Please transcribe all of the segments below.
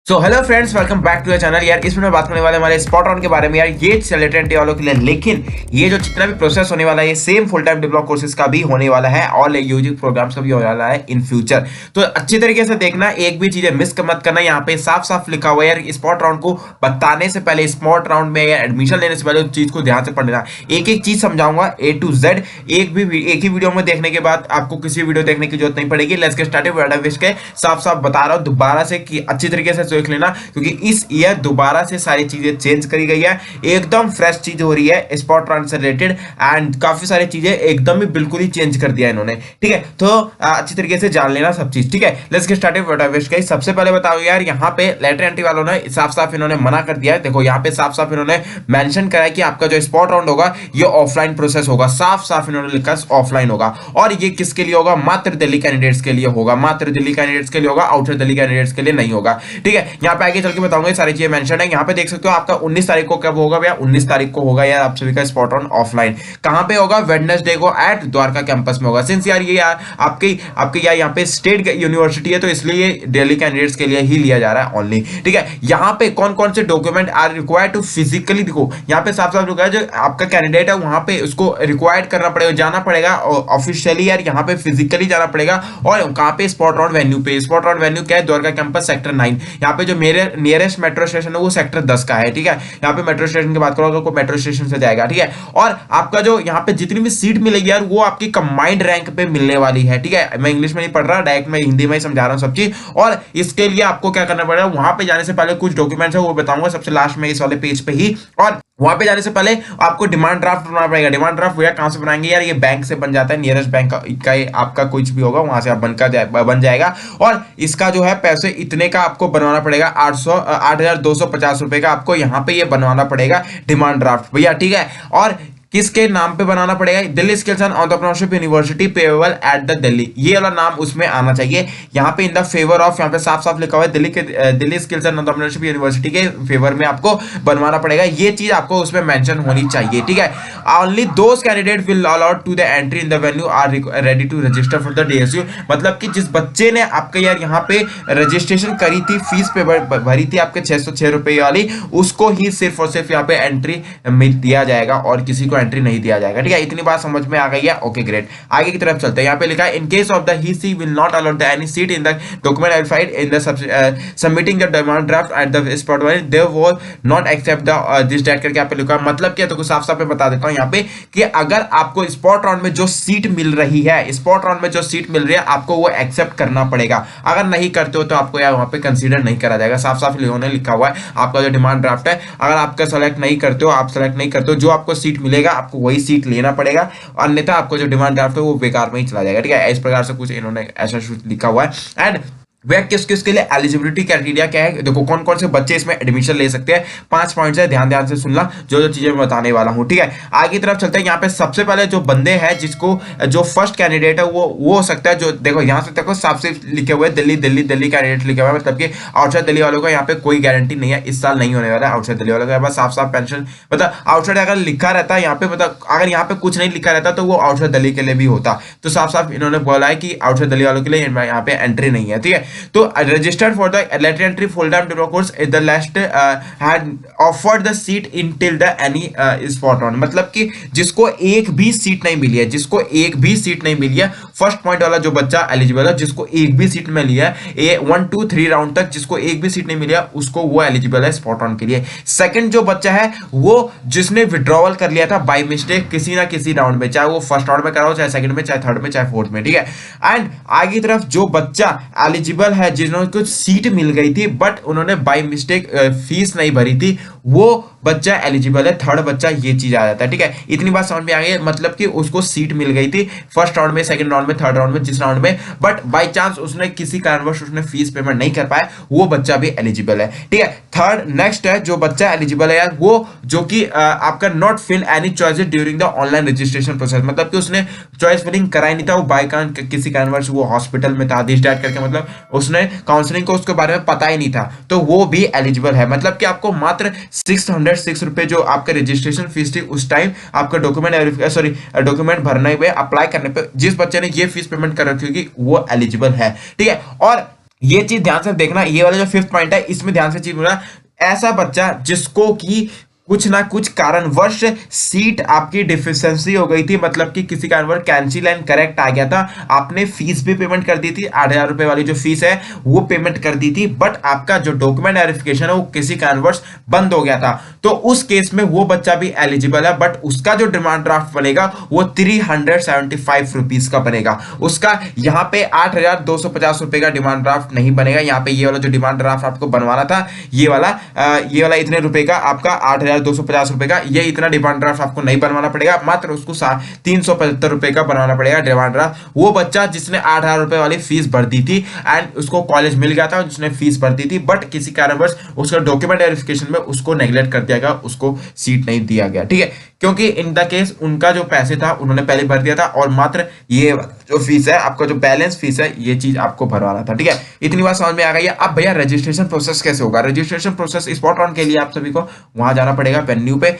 So hello friends, welcome back to the channel. यार इसमें मैं बात करने वाले हमारे स्पॉट ऑन के बारे में। यार ये सेलेक्टेड वालों के लिए, लेकिन ये जो जितना भी प्रोसेस होने वाला है ये same full time develop courses का भी होने वाला है और यूजी प्रोग्राम्स का भी होने वाला है इन फ्यूचर। तो अच्छी तरीके से देखना, एक भी चीजें मिस मत करना। यहाँ पे साफ साफ लिखा हुआ है यार, स्पॉट राउंड को बताने से पहले, स्पॉट राउंड में या एडमिशन लेने से पहले उस चीज को ध्यान से पढ़ना। एक एक चीज समझाऊंगा ए टू जेड। एक ही वीडियो में देखने के बाद आपको किसी वीडियो देखने की जरूरत नहीं पड़ेगी। लेट्स गेट स्टार्टेड के साफ साफ बता रहा हूँ दोबारा से कि अच्छी तरीके से देख लेना, क्योंकि इस ईयर दोबारा से सारी चीजें चेंज करी गई है। एकदम फ्रेश चीज हो रही है स्पॉट रन से रिलेटेड एंड काफी सारी चीजें एकदम ही बिल्कुल ही चेंज कर दिया इन्होंने। ठीक है, तो अच्छी तरीके से जान लेना सब चीज। ठीक है, लेट्स गेट स्टार्टेड। सबसे पहले बताओ यार, यहाँ पे लेटर एंट्री वालों ने साफ साफ इन्होंने मना कर दिया है। देखो यहाँ पे साफ साफ इन्होंने मेंशन करा है कि आपका जो स्पॉट राउंड होगा ये ऑफलाइन प्रोसेस होगा। साफ साफ इन्होंने लिखा ऑफलाइन होगा। और ये किसके लिए होगा? मात्र दिल्ली कैंडिडेट्स के लिए होगा। मात्र दिल्ली कैंडिडेट्स के लिए होगा, आउटसाइड दिल्ली कैंडिडेट्स के लिए नहीं होगा। ठीक है, यहाँ पे आगे चल के बताऊंगा, ये सारी चीजें मेंशन है। यहाँ पे देख सकते हो आपका 19 तारीख को कब होगा भैया? 19 तारीख को होगा यार आप सभी का स्पॉट ऑन ऑफलाइन। कहां पे होगा? वेडनेसडे को एट द्वारका कैंपस में होगा। सिंस यार ये यार आपके आपके यार यहाँ पे स्टेट यूनिवर्सिटी है, तो इसलिए दिल्ली कैंडिडेट्स के लिए ही लिया जा रहा है ओनली। ठीक है, यहाँ पे कौन कौन से document are required to physically, देखो यहाँ पे साफ साफ लिखा है जो आपका कैंडिडेट है वहां पे उसको रिक्वायर्ड करना पड़ेगा, जाना पड़ेगा ऑफिशियली यार, यहाँ पे फिजिकली जाना पड़ेगा। और कहां पे? स्पॉट राउंड वेन्यू पे। स्पॉट राउंड वेन्यू क्या है? Dwarka campus sector 9। यहाँ पे जो मेरे नियरेस्ट मेट्रो स्टेशन है वो सेक्टर 10 का है। ठीक है, यहाँ पे मेट्रो स्टेशन की बात करो तो मेट्रो स्टेशन से जाएगा। ठीक है, और आपका जो यहाँ पे जितनी भी सीट मिलेगी यार वो आपकी कंबाइंड रैंक पे मिलने वाली है। ठीक है, मैं इंग्लिश में नहीं पढ़ रहा, डायरेक्ट मैं हिंदी में ही समझा रहा हूँ सब चीज। और इसके लिए आपको क्या करना पड़ेगा? वहां पे जाने से पहले कुछ डॉक्यूमेंट्स है वो बताऊंगा सबसे लास्ट में इस वाले पेज पे ही। और वहां पे जाने से पहले आपको डिमांड ड्राफ्ट बनाना पड़ेगा। डिमांड ड्राफ्ट भैया कहां से बनाएंगे यार? ये बैंक से बन जाता है, नियरेस्ट बैंक का आपका कुछ भी होगा वहां से आप बन जाएगा। और इसका जो है पैसे इतने का आपको बनवाना पड़ेगा, 8,250 रुपए का आपको यहाँ पे ये बनवाना पड़ेगा डिमांड ड्राफ्ट भैया। ठीक है, और किसके नाम पे बनाना पड़ेगा? Delhi skills and entrepreneurship university payable at the Delhi, ये वाला नाम उसमें आना चाहिए। यहाँ पे इन द फेवर ऑफ, यहाँ पे साफ साफ लिखा हुआ है Delhi skills and entrepreneurship university के फेवर में आपको बनवाना पड़ेगा। ये चीज आपको उसमें मेंशन होनी चाहिए। ठीक है, only those candidate will allowed to the entry in the venue are ready to register for the DSU. मतलब कि जिस बच्चे ने आपके यार यहाँ पे रजिस्ट्रेशन करी थी, फीस पे भरी थी आपके 606 रुपए वाली, उसको ही सिर्फ और सिर्फ यहाँ पे एंट्री दिया जाएगा और किसी को एंट्री नहीं दिया जाएगा। ठीक है, इतनी बात समझ में आ गई है? ओके ग्रेट, आगे की तरफ चलते हैं। यहाँ पे लिखा है in case of the he she will not allowed the any seat in the document verified in the submitting the demand draft at the spot wise they would not accept the this date करके यहाँ पे लिखा है। मतलब क्या? तो कुछ साफ साफ में बता देता हूँ यहाँ पे कि अगर आपको स्पॉट राउंड में जो सीट मिल रही है, स्पॉट राउंड में जो सीट मिल रही है आपको वो एक्सेप्ट करना पड़ेगा। अगर नहीं करते हो तो आपको यार वहां पे कंसीडर नहीं करा जाएगा। साफ साफ लिखा हुआ है आपका जो डिमांड ड्राफ्ट है, अगर आपका सेलेक्ट नहीं करते हो, आप सेलेक्ट नहीं करते हो, जो आपको सीट मिलेगा आपको वही सीट लेना पड़ेगा, अन्यथा आपको जो डिमांड ड्राफ्ट है वो बेकार में ही चला जाएगा। ठीक है, इस प्रकार से कुछ इन्होंने ऐसा लिखा हुआ है। एंड वह किस किस के लिए एलिजिबिलिटी क्राइटेरिया क्या है? देखो कौन कौन से बच्चे इसमें एडमिशन ले सकते हैं, 5 पॉइंट्स है, ध्यान ध्यान से सुनना जो चीजें मैं बताने वाला हूं। ठीक है, आगे तरफ चलते हैं। यहाँ पे सबसे पहले जो बंदे हैं जिसको जो फर्स्ट कैंडिडेट है वो हो सकता है, जो देखो यहाँ से देखो साफ से लिखे हुए दिल्ली दिल्ली दिल्ली कैंडिडेट लिखे हुए हैं, मतलब कि आउटसाइड दिल्ली वालों का यहाँ पे कोई गारंटी नहीं है, इस साल नहीं होने वाला है आउटसाइड दिल्ली वालों का। बस साफ साफ पेंशन मतलब आउटसाइड अगर लिखा रहता है यहाँ पे, मतलब अगर यहाँ पे कुछ नहीं लिखा रहता तो वो आउटसाइड दिल्ली के लिए भी होता। तो साफ साफ इन्होंने बोला है कि आउटसाइड दिल्ली वालों के लिए यहाँ पे एंट्री नहीं है। ठीक है, तो registered for the lateral entry full-time diploma course is the last had offered the seat until the any spot on। मतलब कि जिसको एक भी सीट नहीं मिली है, जिसको एक भी सीट नहीं मिली है, फर्स्ट पॉइंट वाला जो बच्चा एलिजिबल है, जिसको एक भी सीट मिली है, ए 1 2 3 राउंड तक जिसको एक भी सीट नहीं मिली है, उसको वो एलिजिबल है स्पॉट ऑन के लिए। सेकंड जो बच्चा है वो जिसने विड्रॉवल कर लिया था बाय मिस्टेक किसी ना किसी राउंड में, चाहे वो फर्स्ट राउंड में कराओ, चाहे सेकंड में, चाहे थर्ड में, चाहे फोर्थ में। ठीक है, एंड आगे तरफ जो बच्चा एलिजिबल है जिन्होंने कुछ सीट मिल गई थी बट उन्होंने बाय मिस्टेक फीस नहीं भरी थी, वो बच्चा एलिजिबल है। थर्ड बच्चा, ये चीज आ जाता है। ठीक है, इतनी बात समझ में आ गई, मतलब कि उसको सीट मिल गई थी फर्स्ट राउंड में, सेकंड राउंड में, थर्ड राउंड में, जिस राउंड में, बट बाय चांस उसने किसी कारणवश उसने फीस पेमेंट नहीं कर पाया, वो बच्चा भी एलिजिबल है। ठीक है, थर्ड नेक्स्ट है जो बच्चा एलिजिबल है यार, वो जो कि आपका not fill any choices during the online registration process, मतलब कि उसने चॉइस फिलिंग कराई नहीं था, वो बाय किसी कारणवश वो हॉस्पिटल में था, दिस डेट करके, मतलब उसने काउंसलिंग को उसके बारे में पता ही नहीं था, तो वो भी एलिजिबल है। मतलब कि आपको मात्र 606 रुपए जो आपका रजिस्ट्रेशन फीस थी उस टाइम आपका डॉक्यूमेंट भरने पे, अप्लाई करने पे जिस बच्चे ने ये फीस पेमेंट कर रखी होगी वो एलिजिबल है। ठीक है, और ये चीज ध्यान से देखना, ये वाला जो फिफ्थ पॉइंट है इसमें ध्यान से चीज बोला, ऐसा बच्चा जिसको कि कुछ ना कुछ कारणवश सीट आपकी डिफिशियंसी हो गई थी, मतलब कि किसी कारणवश कैंसिल एंड करेक्ट आ गया था, आपने फीस भी पेमेंट कर दी थी, 8,000 रुपए वाली जो फीस है वो पेमेंट कर दी थी, बट आपका जो डॉक्यूमेंट वेरिफिकेशन है वो किसी कारणवश बंद हो गया था, तो उस केस में वो बच्चा भी एलिजिबल है, बट उसका जो डिमांड ड्राफ्ट बनेगा वो 375 रुपीज का बनेगा। उसका यहाँ पे 8,250 रुपए का डिमांड ड्राफ्ट नहीं बनेगा, यहाँ पे ये वाला जो डिमांड ड्राफ्ट आपको बनवाना था, ये वाला इतने रुपए का, आपका 8,250 रुपए का, ये इतना डिमांड ड्राफ्ट आपको नहीं बनवाना पड़ेगा, मात्र उसको 375 रुपए का बनवाना पड़ेगा डिमांड ड्राफ्ट। वो बच्चा जिसने 8,000 रुपए वाली फीस भर दी थी एंड उसको कॉलेज मिल गया था, जिसने फीस भर दी थी, बट किसी कारणवश उसका डॉक्यूमेंट वेरिफिकेशन में उसको नेग्लेक्ट कर दिया गया, उसको सीट नहीं दिया गया, ठीक है, क्योंकि इन द केस उनका जो पैसे था उन्होंने पहले भर दिया था, और मात्र ये जो फीस है, आपका जो बैलेंस फीस है, ये चीज आपको भरवाना था, ठीक है। इतनी बात समझ में आ गई है। अब भैया रजिस्ट्रेशन प्रोसेस कैसे होगा? रजिस्ट्रेशन प्रोसेस स्पॉट ऑन के लिए आप सभी को वहां जाना पड़ेगा वेन्यू पे,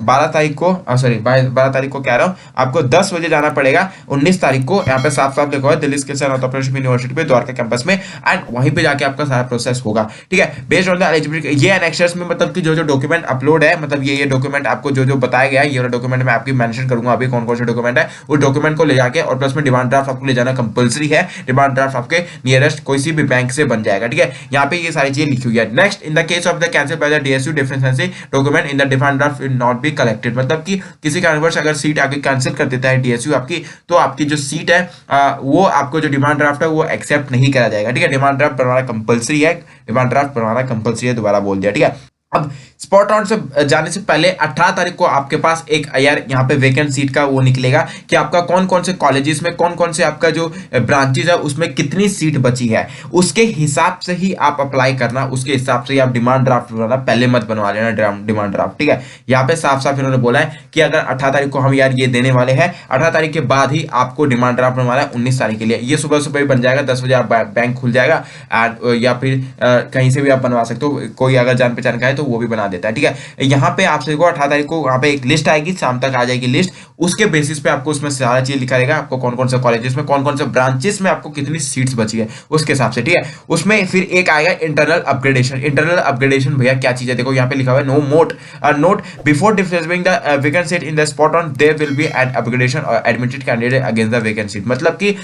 12 तारीख को, सॉरी 12 तारीख को कह रहा हूँ, आपको 10 बजे जाना पड़ेगा। 19 तारीख को यहाँ पे साफ साफ लिखा हुआ है Delhi skills and entrepreneurship university पे द्वारका कैंपस में, एंड वहीं पे जाके आपका सारा प्रोसेस होगा, ठीक है। बेस्ड ऑन द एलिजिबिलिटी, ये एनेक्सर्स में मतलब कि जो डॉक्यूमेंट अपलोड है, मतलब ये डॉक्यूमेंट आपको जो बताया गया है, ये वाला डॉक्यूमेंट मैं आपकी मेंशन करूंगा अभी कौन कौन से डॉक्यूमेंट है, उस डॉक्यूमेंट को ले जाके, और प्लस में डिमांड ड्राफ्ट आपको ले जाना कंपलसरी है, डिमांड ड्राफ्ट आपके नियरेस्ट कोई सी भी बैंक से बन जाएगा, ठीक है। यहाँ पे ये सारी चीजें लिखी हुई है। Next, in the case of the cancel by the DSU deficiency document in the demand draft will not be collected, मतलब कि किसी कारणवश अगर सीट आगे कैंसिल कर देता है डीएसयू आपकी, तो आपकी जो सीट है वो आपको जो डिमांड ड्राफ्ट है वो एक्सेप्ट नहीं करा जाएगा, ठीक है। डिमांड ड्राफ्ट बनवाना कंपलसरी है, डिमांड ड्राफ्ट बनवाना कंपलसरी है, दोबारा बोल दिया, ठीक है। अब स्पॉट ऑन से जाने से पहले 18 तारीख को आपके पास एक यार यहाँ पे वैकेंट सीट का वो निकलेगा कि आपका कौन कौन से कॉलेजेस में, कौन कौन से आपका जो ब्रांचेज है उसमें कितनी सीट बची है, उसके हिसाब से ही आप अप्लाई करना, उसके हिसाब से ही आप डिमांड ड्राफ्ट बनाना, पहले मत बनवा लेना डिमांड ड्राफ्ट, ठीक है। यहाँ पे साफ साफ इन्होंने बोला है कि अगर 18 तारीख को हम यार ये देने वाले हैं, 18 तारीख के बाद ही आपको डिमांड ड्राफ्ट बनवाना है 19 तारीख के लिए, ये सुबह सुबह ही बन जाएगा, 10 बजे आप बैंक खुल जाएगा, एंड या फिर कहीं से भी आप बनवा सकते हो, कोई अगर जान पहचान का है तो वो भी बना देता है, ठीक है। यहाँ पे आप सभी को 18 तारीख को वहां पे एक लिस्ट आएगी, शाम तक आ जाएगी लिस्ट, उसके बेसिस पे आपको उसमें सारा चीज लिखा रहेगा, आपको कौन कौन से कॉलेजेस में, कौन कौन से ब्रांचेस में आपको कितनी सीट्स बची है उसके हिसाब से, ठीक है। उसमें फिर एक आएगा इंटरनल अपग्रेडेशन। इंटरनल अपग्रेडेशन भैया क्या चीज है, देखो यहाँ पे लिखा हुआ है note before differencing the vacant seat in the spot on there will be an upgradation और admitted candidate against the vacant seat, मतलब कि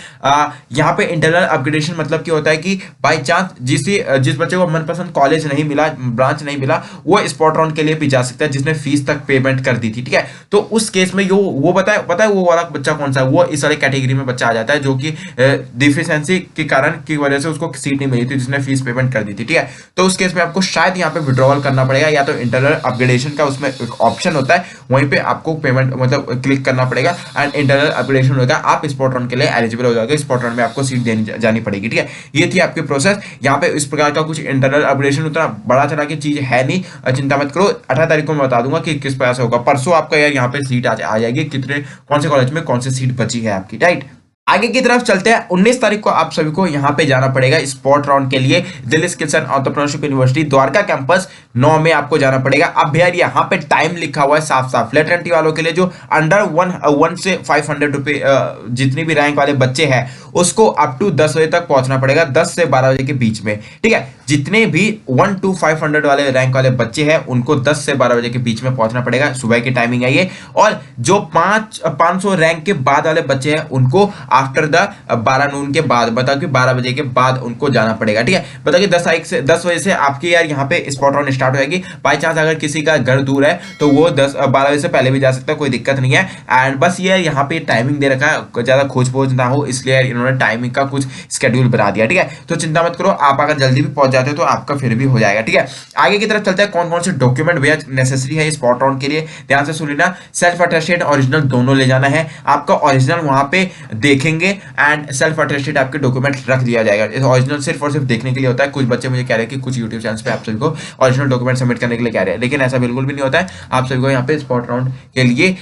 यहाँ पे इंटरनल अपग्रेडेशन मतलब क्या होता है कि बाय चांस जिस बच्चे को मनपसंद कॉलेज नहीं मिला, ब्रांच नहीं मिला, वो स्पॉट ऑन के लिए भी जा सकता है जिसने फीस तक पेमेंट कर दी थी, ठीक है। तो उस केस में वो पता है वो वाला बच्चा कौन सा है, वो इस वाले कैटेगरी में बच्चा आ जाता है जो कि डिफिशिएंसी के कारण की वजह से उसको सीट नहीं मिली थी, जिसने फीस पेमेंट कर दी थी, ठीक है। तो उस केस में आपको शायद यहाँ पे विड्रॉवल करना पड़ेगा, या तो इंटरनल अपग्रेडेशन का उसमें एक ऑप्शन होता है, वहीं पे आपको पेमेंट मतलब क्लिक करना पड़ेगा, एंड इंटरनल अपग्रेडेशन होगा, आप स्पॉट ऑन के लिए एलिजिबल हो जाएगा, स्पॉट ऑन में आपको सीट देनी जानी पड़ेगी, ठीक है। ये थी आपकी प्रोसेस। यहाँ पे इस प्रकार का कुछ इंटरनल अपग्रेडेशन उतना बड़ा चढ़ा की चीज है नहीं, चिंता मत करो। 18 तारीख को मैं बता दूंगा कि किस प्रकार से होगा, परसों आपका यार यहाँ पे सीट आ जाएगी, कितने कौन से कॉलेज में कौन सी सीट बची है आपकी, राइट। आगे की तरफ चलते हैं। 19 तारीख को आप सभी को यहाँ पे जाना पड़ेगा स्पॉट राउंड के लिए, Delhi skills and entrepreneurship university Dwarka campus 9 में आपको जाना पड़ेगा। अब यार यहाँ पे टाइम लिखा हुआ है साफ साफ, लेटर एंट्री वालों के लिए जो अंडर 1 से 500 रुपए जितनी भी रैंक वाले बच्चे हैं उसको अप टू 10 बजे तक पहुंचना पड़ेगा, 10 से 12 बजे के बीच में, ठीक है। जितने भी 1 to 500 वाले रैंक वाले बच्चे हैं उनको 10 से 12 बजे के बीच में पहुंचना पड़ेगा, सुबह की टाइमिंग है ये। और जो 500 रैंक के बाद वाले बच्चे हैं उनको आफ्टर द 12 नून के बाद, मतलब कि 12 बजे के बाद उनको जाना पड़ेगा, ठीक है। मतलब कि 10 बजे से आपकी यार यहाँ पे स्पॉट ऑन स्टार्ट हो जाएगी। बाई चांस अगर किसी का घर दूर है तो वो 12 बजे से पहले भी जा सकता है, कोई दिक्कत नहीं है। एंड बस ये यहाँ पे टाइमिंग दे रखा है, ज्यादा खोज पोज ना हो इसलिए इन्होंने टाइमिंग का कुछ स्केड्यूल बना दिया, ठीक है। तो चिंता मत करो, आप अगर जल्दी भी पहुंच जाते हो तो आपका फिर भी हो जाएगा, ठीक है। आगे की तरफ चलते हैं, कौन कौन से डॉक्यूमेंट भैया नेसेसरी है स्पॉट ऑन के लिए, ध्यान से सुन लेना। सेल्फ अटेस्टेड ओरिजिनल दोनों ले जाना है, आपका ओरिजिनल वहां पे देखेंगे एंड सेल्फ अटेस्टेड आपके डॉक्यूमेंट रख दिया जाएगा। ओरिजिनल सिर्फ और सिर्फ देखने के लिए होता है। कुछ बच्चे मुझे कह रहे हैं कि कुछ यूट्यूब चैनल पे आप सभी को ओरिजिनल डॉक्यूमेंट सबमिट करने के लिए कह रहे हैं, लेकिन ऐसा बिल्कुल भी नहीं होता है। आप सभी को यहाँ पे स्पॉट राउंड के लिए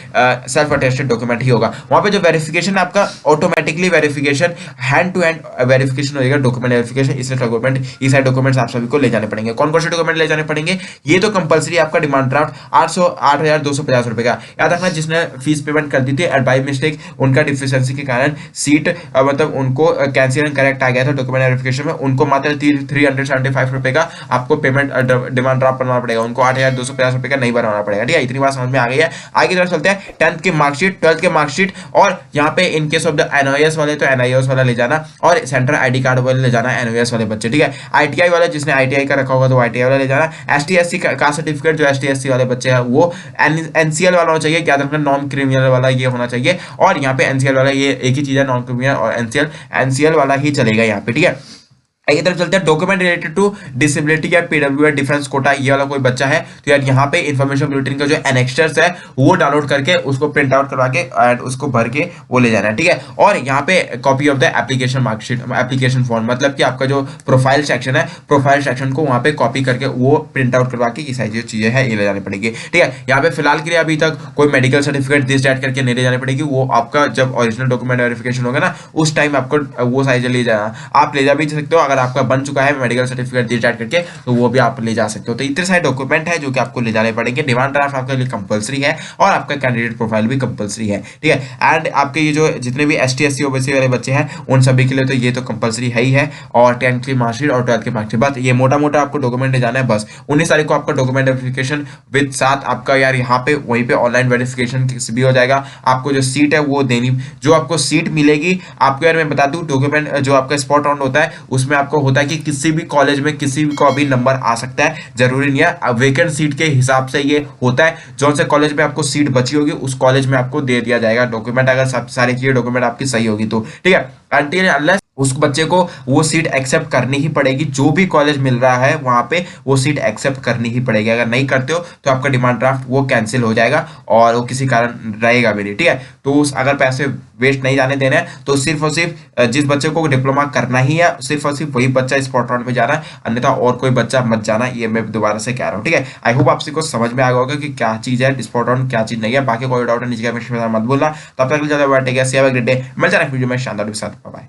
सेल्फ अटेस्टेड डॉक्यूमेंट ही होगा। वहां पे जो वेरिफिकेशन आपका automatically verification hand to hand verification होगा, डॉक्यूमेंट वेरिफिकेशन, इसलिए डॉक्यूमेंट ये सारे डॉक्यूमेंट्स आप सभी को ले जाने पड़ेंगे। कौन कौन से डॉक्यूमेंट ले जाने पड़ेंगे, ये तो कंपलसरी आपका डिमांड ड्राफ्ट 8,250 रुपए का, याद रखना जिसने फीस पेमेंट कर दी थी एंड बाय मिस्टेक उनका डिफिशिएंसी के कारण सीट मतलब उनको कैंसिल एंड करेक्ट आ गया था डॉक्यूमेंट वेरिफिकेशन में, उनको मात्र 375 रुपए का आपको पेमेंट डिमांड ड्राफ्ट बनवाना पड़ेगा, उनको 8,250 रुपए का नहीं बनवाना पड़ेगा। ठीक है, इतनी बात समझ में आ गई है। आगे की तरफ चलते हैं, 10th की मार्कशीट, 12th की मार्कशीट, और यहाँ पे इन केस ऑफ द एनओएस वाले तो एनआईओएस वाला ले जाना, और सेंट्रल आईडी कार्ड वाले ले जाना एनओएस वाले बच्चे। ठीक है, आईटीआई वाले जिसने आईटीआई का रखा होगा तो आईटीआई वाला ले जाना। एसटी एससी का सर्टिफिकेट जो एसटी एससी वाले बच्चे हैं वो एनसीएल वाला होना चाहिए, याद रखना नॉन क्रिमिनल वाला ये होना चाहिए, और यहाँ पे एनसीएल वाला ये एक ही चीज है, नॉन क्रिमिनल और एनसीएल वाला ही चलेगा यहाँ पे। ठीक है, एक तरफ चलते हैं, डॉक्यूमेंट रिलेटेड टू डिसेबिलिटी या पीडब्ल्यूडी डिफेंस कोटा, ये वाला कोई बच्चा है तो यार यहाँ पे इन्फॉर्मेशन बुलेटिन का जो एनेक्स्टर्स है वो डाउनलोड करके उसको प्रिंट आउट करवा के एंड उसको भर के वो ले जाना है। ठीक है, और यहाँ पे copy of the application marksheet, application form, मतलब कि आपका जो प्रोफाइल सेक्शन है, प्रोफाइल सेक्शन को वहाँ पे कॉपी करके वो प्रिंट आउट करवा के ये सारी जो चीजें है ये ले जानी पड़ेगी। ठीक है, यहाँ पे फिलहाल के लिए अभी तक कोई मेडिकल सर्टिफिकेट दिस डेट करके नहीं ले जानी पड़ेगी, वो आपका जब ओरिजिनल डॉक्यूमेंट वेरिफिकेशन होगा ना उस टाइम आपको वो सारी ले जाना, आप ले जा भी सकते हो, अगर आपका बन चुका है मेडिकल सर्टिफिकेट दिस डेट करके तो वो भी आप ले जा सकते हो। तो इतने सारे डॉक्यूमेंट है जो कि आपको ले जाने पड़ेंगे। डिमांड ड्राफ्ट आपके लिए कंपलसरी है और आपका कैंडिडेट प्रोफाइल भी कंपलसरी है। ठीक है, एंड आपके ये जो जितने भी एसटी एससी ओबीसी वाले बच्चे हैं उन सभी के लिए तो ये तो कंपलसरी है ही है, और 10th की मार्कशीट और 12th की मार्कशीट, बस ये मोटा मोटा आपको डॉक्यूमेंट ले जाना है। बस 19 तारीख को आपका डॉक्यूमेंट वेरिफिकेशन विद साथ आपका यार यहाँ पे वहीं पे ऑनलाइन वेरिफिकेशन भी हो जाएगा। आपको जो सीट है वो देनी, जो आपको सीट मिलेगी आपको यार मैं बता दूं, डॉक्यूमेंट जो आपका स्पॉट राउंड होता है उसमें आपको होता है कि किसी भी कॉलेज में किसी को भी नंबर आ सकता है, जरूरी नहीं है, वेकेंट सीट के हिसाब से ये होता है। जो से कॉलेज में आपको सीट बची होगी उस कॉलेज में आपको दे दिया जाएगा डॉक्यूमेंट, अगर सब सारी चीजें डॉक्यूमेंट आपकी सही होगी तो। ठीक है, अनटिल अनलेस उस बच्चे को वो सीट एक्सेप्ट करनी ही पड़ेगी, जो भी कॉलेज मिल रहा है वहां पे वो सीट एक्सेप्ट करनी ही पड़ेगी। अगर नहीं करते हो तो आपका डिमांड ड्राफ्ट वो कैंसिल हो जाएगा और वो किसी कारण रहेगा भी नहीं। ठीक है, तो अगर पैसे वेस्ट नहीं जाने देने हैं तो सिर्फ और सिर्फ जिस बच्चे को डिप्लोमा करना ही है सिर्फ और सिर्फ वही बच्चा स्पॉट राउंड में जाना है, अन्यथा और कोई बच्चा मत जाना, ये मैं दोबारा से कह रहा हूँ। ठीक है, आई होप आपसे को समझ में आ गया होगा कि क्या चीज है स्पॉट राउंड, क्या चीज नहीं है। बाकी कोई डाउट है नीचे कमेंट में मत बोलना। तब तक ज्यादा बैठे गया, मिल जाए वीडियो में शानदार के साथ। बाय।